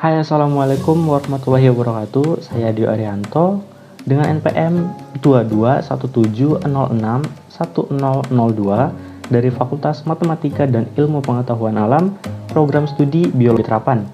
Hai, Assalamualaikum warahmatullahi wabarakatuh. Saya Dio Arianto dengan NPM 2217061002 dari Fakultas Matematika dan Ilmu Pengetahuan Alam, Program Studi Biologi Terapan.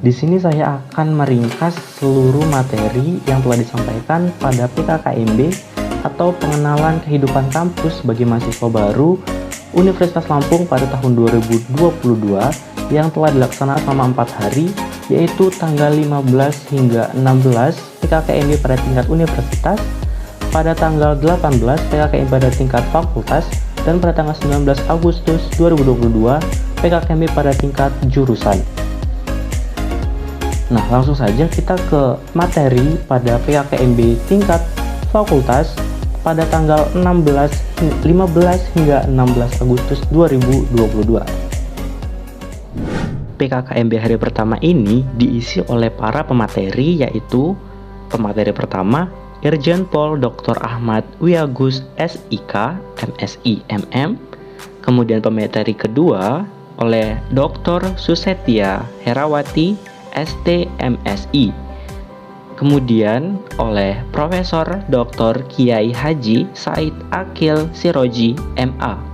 Di sini saya akan meringkas seluruh materi yang telah disampaikan pada PKKMB atau Pengenalan Kehidupan Kampus bagi Mahasiswa Baru Universitas Lampung pada tahun 2022 yang telah dilaksanakan selama 4 hari, yaitu tanggal 15 hingga 16 PKKMB pada tingkat universitas, pada tanggal 18 PKKMB pada tingkat fakultas, dan pada tanggal 19 Agustus 2022 PKKMB pada tingkat jurusan. Nah, langsung saja kita ke materi pada PKKMB tingkat fakultas pada tanggal 15 hingga 16 Agustus 2022. PKKMB hari pertama ini diisi oleh para pemateri, yaitu pemateri pertama Irjen Pol Dr. Ahmad Wiyagus SIK, MSI, MM. Kemudian pemateri kedua oleh Dr. Susetia Herawati, ST, MSI. Kemudian oleh Profesor Dr. Kiai Haji Said Akil Siroji, MA.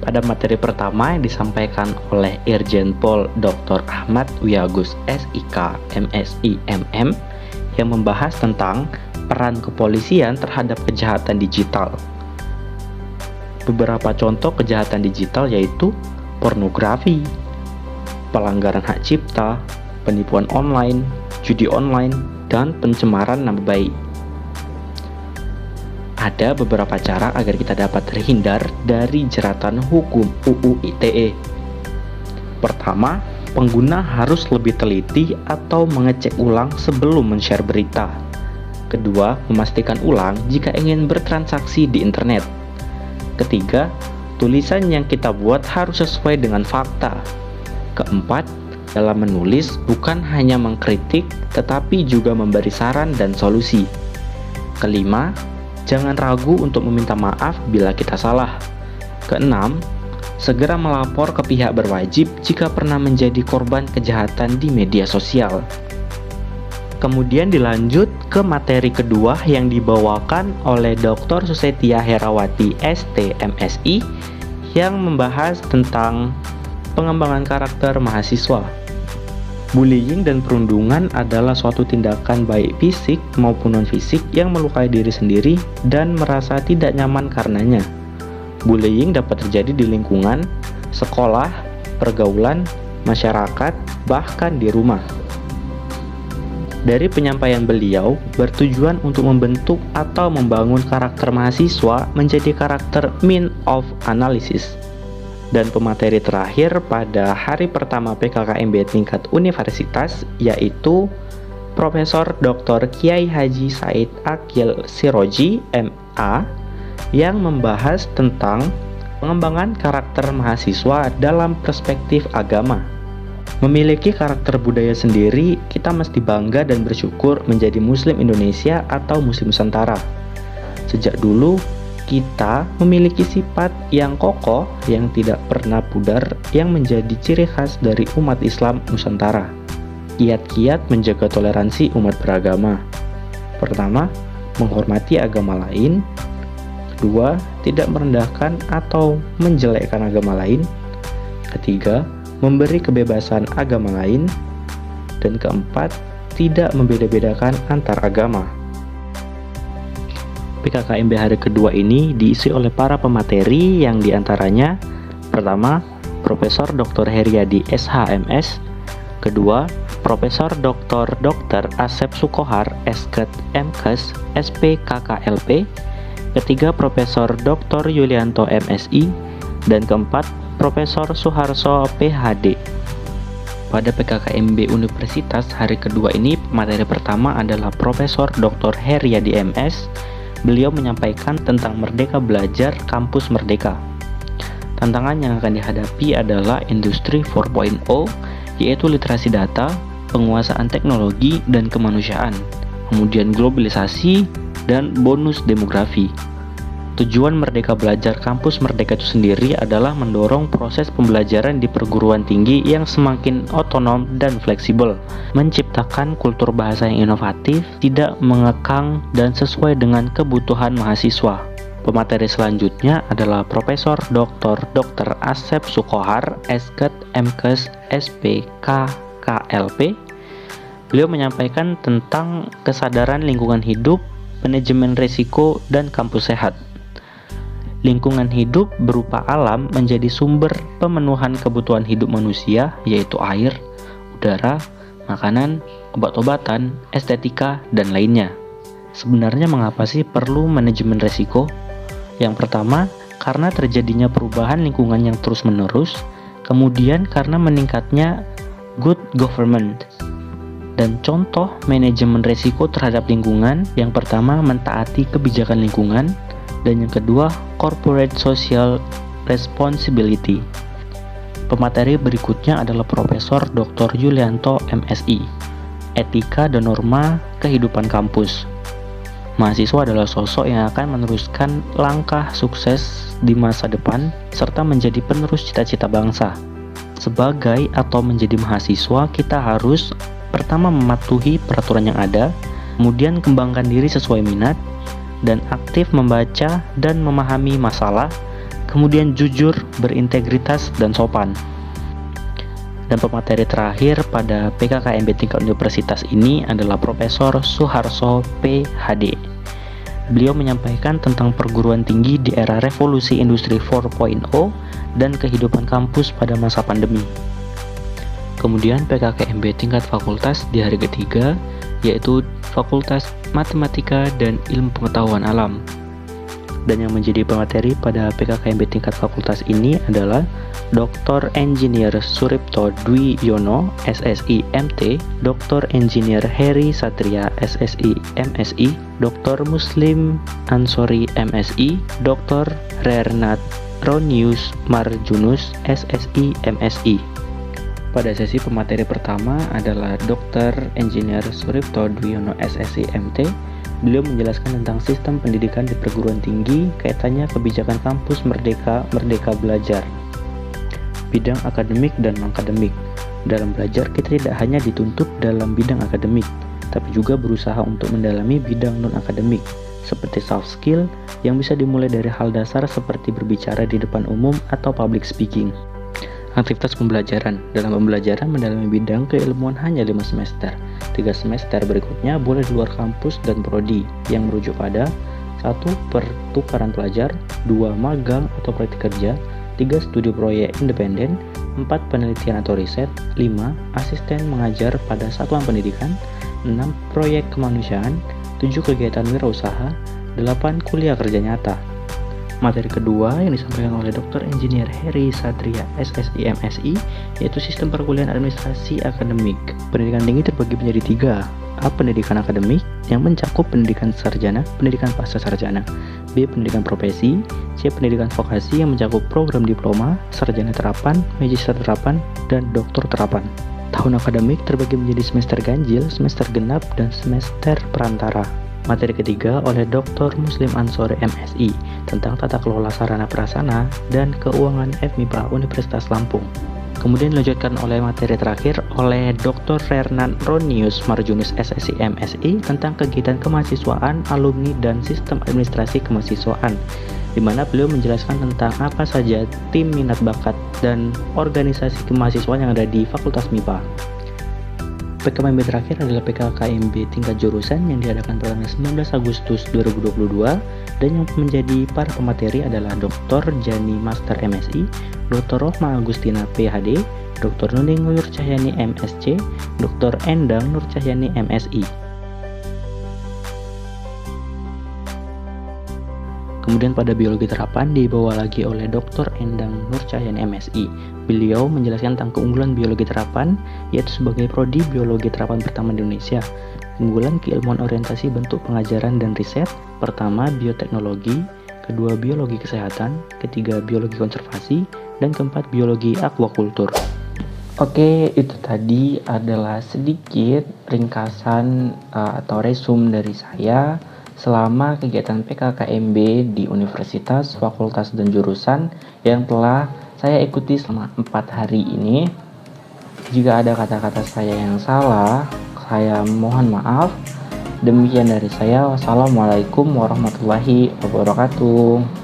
Pada materi pertama yang disampaikan oleh Irjen Pol Dr. Ahmad Wiyagus SIK, MSI, MM yang membahas tentang peran kepolisian terhadap kejahatan digital. Beberapa contoh kejahatan digital yaitu pornografi, pelanggaran hak cipta, penipuan online, judi online, dan pencemaran nama baik. Ada beberapa cara agar kita dapat terhindar dari jeratan hukum UU ITE. Pertama, pengguna harus lebih teliti atau mengecek ulang sebelum men-share berita. Kedua, memastikan ulang jika ingin bertransaksi di internet. Ketiga, tulisan yang kita buat harus sesuai dengan fakta. Keempat, dalam menulis bukan hanya mengkritik tetapi juga memberi saran dan solusi. Kelima, jangan ragu untuk meminta maaf bila kita salah. Keenam, segera melapor ke pihak berwajib jika pernah menjadi korban kejahatan di media sosial. Kemudian dilanjut ke materi kedua yang dibawakan oleh Dr. Susetia Herawati ST, MSI yang membahas tentang pengembangan karakter mahasiswa. Bullying dan perundungan adalah suatu tindakan baik fisik maupun non-fisik yang melukai diri sendiri dan merasa tidak nyaman karenanya. Bullying dapat terjadi di lingkungan, sekolah, pergaulan, masyarakat, bahkan di rumah. Dari penyampaian beliau, bertujuan untuk membentuk atau membangun karakter mahasiswa menjadi karakter mean of analysis. Dan pemateri terakhir pada hari pertama PKKMB tingkat universitas yaitu Profesor Dr. Kiai Haji Said Akil Siroji, MA, yang membahas tentang pengembangan karakter mahasiswa dalam perspektif agama. Memiliki karakter budaya sendiri, kita mesti bangga dan bersyukur menjadi Muslim Indonesia atau Muslim Nusantara. Sejak dulu, kita memiliki sifat yang kokoh yang tidak pernah pudar yang menjadi ciri khas dari umat Islam Nusantara. Kiat-kiat menjaga toleransi umat beragama. Pertama, menghormati agama lain. Kedua, tidak merendahkan atau menjelekkan agama lain. Ketiga, memberi kebebasan agama lain. Dan keempat, tidak membeda-bedakan antar agama. PKKMB hari kedua ini diisi oleh para pemateri yang diantaranya: pertama, Profesor Dr. Heriadi SHMS. Kedua, Profesor Dr. Asep Sukohar SKET MKes SPKKLP. Ketiga, Profesor Dr. Yulianto MSI. Dan keempat, Profesor Suharso PhD. Pada PKKMB Universitas hari kedua ini, pemateri pertama adalah Profesor Dr. Heriadi MS. Beliau menyampaikan tentang Merdeka Belajar Kampus Merdeka. Tantangan yang akan dihadapi adalah Industri 4.0, yaitu literasi data, penguasaan teknologi dan kemanusiaan, kemudian globalisasi, dan bonus demografi. Tujuan Merdeka Belajar Kampus Merdeka itu sendiri adalah mendorong proses pembelajaran di perguruan tinggi yang semakin otonom dan fleksibel, menciptakan kultur bahasa yang inovatif, tidak mengekang, dan sesuai dengan kebutuhan mahasiswa. Pemateri selanjutnya adalah Profesor Dr. Asep Sukohar, Esket, MKes, SPK, KLP. Beliau menyampaikan tentang kesadaran lingkungan hidup, manajemen risiko, dan kampus sehat. Lingkungan hidup berupa alam menjadi sumber pemenuhan kebutuhan hidup manusia, yaitu air, udara, makanan, obat-obatan, estetika, dan lainnya. Sebenarnya mengapa sih perlu manajemen risiko? Yang pertama, karena terjadinya perubahan lingkungan yang terus-menerus, kemudian karena meningkatnya good government. Dan contoh manajemen risiko terhadap lingkungan, yang pertama mentaati kebijakan lingkungan, dan yang kedua corporate social responsibility. Pemateri berikutnya adalah Profesor Dr. Yulianto, MSI, Etika dan Norma Kehidupan Kampus. Mahasiswa adalah sosok yang akan meneruskan langkah sukses di masa depan serta menjadi penerus cita-cita bangsa. Sebagai atau menjadi mahasiswa, kita harus pertama mematuhi peraturan yang ada, kemudian kembangkan diri sesuai minat, dan aktif membaca dan memahami masalah, kemudian jujur, berintegritas, dan sopan. Dan pemateri terakhir pada PKKMB tingkat universitas ini adalah Profesor Suharso, PhD. Beliau menyampaikan tentang perguruan tinggi di era revolusi industri 4.0 dan kehidupan kampus pada masa pandemi. Kemudian PKKMB tingkat fakultas di hari ketiga, yaitu Fakultas Matematika dan Ilmu Pengetahuan Alam. Dan yang menjadi pemateri pada PKKMB tingkat fakultas ini adalah Dr. Engineer Suripto Dwi Yono, SSI MT, Dr. Engineer Heri Satria, SSI MSI, Dr. Muslim Ansori MSI, Dr. Rernat Ronius Marjunus, SSI MSI. Pada sesi pemateri pertama adalah Dr. Engineer Suripto Dwiyono, SSI MT. Beliau menjelaskan tentang sistem pendidikan di perguruan tinggi, kaitannya kebijakan kampus Merdeka Belajar, bidang akademik dan non-akademik. Dalam belajar, kita tidak hanya dituntut dalam bidang akademik, tapi juga berusaha untuk mendalami bidang non-akademik, seperti soft skill yang bisa dimulai dari hal dasar seperti berbicara di depan umum atau public speaking. Aktivitas pembelajaran. Dalam pembelajaran mendalami bidang keilmuan hanya 5 semester. 3 semester berikutnya boleh di luar kampus dan prodi yang merujuk pada 1. Pertukaran pelajar, 2. Magang atau praktik kerja, 3. Studi proyek independen, 4. Penelitian atau riset, 5. Asisten mengajar pada satuan pendidikan, 6. Proyek kemanusiaan, 7. Kegiatan wirausaha, 8. Kuliah kerja nyata. Materi kedua yang disampaikan oleh Dr. Engineer Heri Satria, SSI MSI, yaitu Sistem Perkuliahan Administrasi Akademik. Pendidikan tinggi terbagi menjadi 3. A. Pendidikan akademik yang mencakup pendidikan sarjana, pendidikan pasca sarjana. B. Pendidikan profesi. C. Pendidikan vokasi yang mencakup program diploma, sarjana terapan, magister terapan, dan doktor terapan. Tahun akademik terbagi menjadi semester ganjil, semester genap, dan semester perantara. Materi ketiga oleh Dr. Muslim Ansori MSI tentang tata kelola sarana prasarana dan keuangan FMIPA Universitas Lampung. Kemudian dilanjutkan oleh materi terakhir oleh Dr. Rernat Ronius Marjunus, SSI MSI tentang kegiatan kemahasiswaan, alumni, dan sistem administrasi kemahasiswaan, di mana beliau menjelaskan tentang apa saja tim minat bakat dan organisasi kemahasiswaan yang ada di Fakultas MIPA. PKKMB terakhir adalah PKKMB tingkat jurusan yang diadakan pada 19 Agustus 2022 dan yang menjadi para pemateri adalah Dr. Jani Master MSI, Dr. Rohma Agustina PhD, Dr. Nuning Nur Cahyani MSc, Dr. Endang Nur Cahyani MSI. Kemudian pada biologi terapan dibawa lagi oleh Dr. Endang Nur Cahyani MSI. Beliau menjelaskan tentang keunggulan biologi terapan, yaitu sebagai prodi biologi terapan pertama di Indonesia. Keunggulan keilmuan orientasi bentuk pengajaran dan riset, pertama bioteknologi, kedua biologi kesehatan, ketiga biologi konservasi, dan keempat biologi aquakultur. Oke, itu tadi adalah sedikit ringkasan atau resume dari saya selama kegiatan PKKMB di universitas, fakultas, dan jurusan yang telah saya ikuti selama 4 hari ini. Jika ada kata-kata saya yang salah, saya mohon maaf. Demikian dari saya. Wassalamualaikum warahmatullahi wabarakatuh.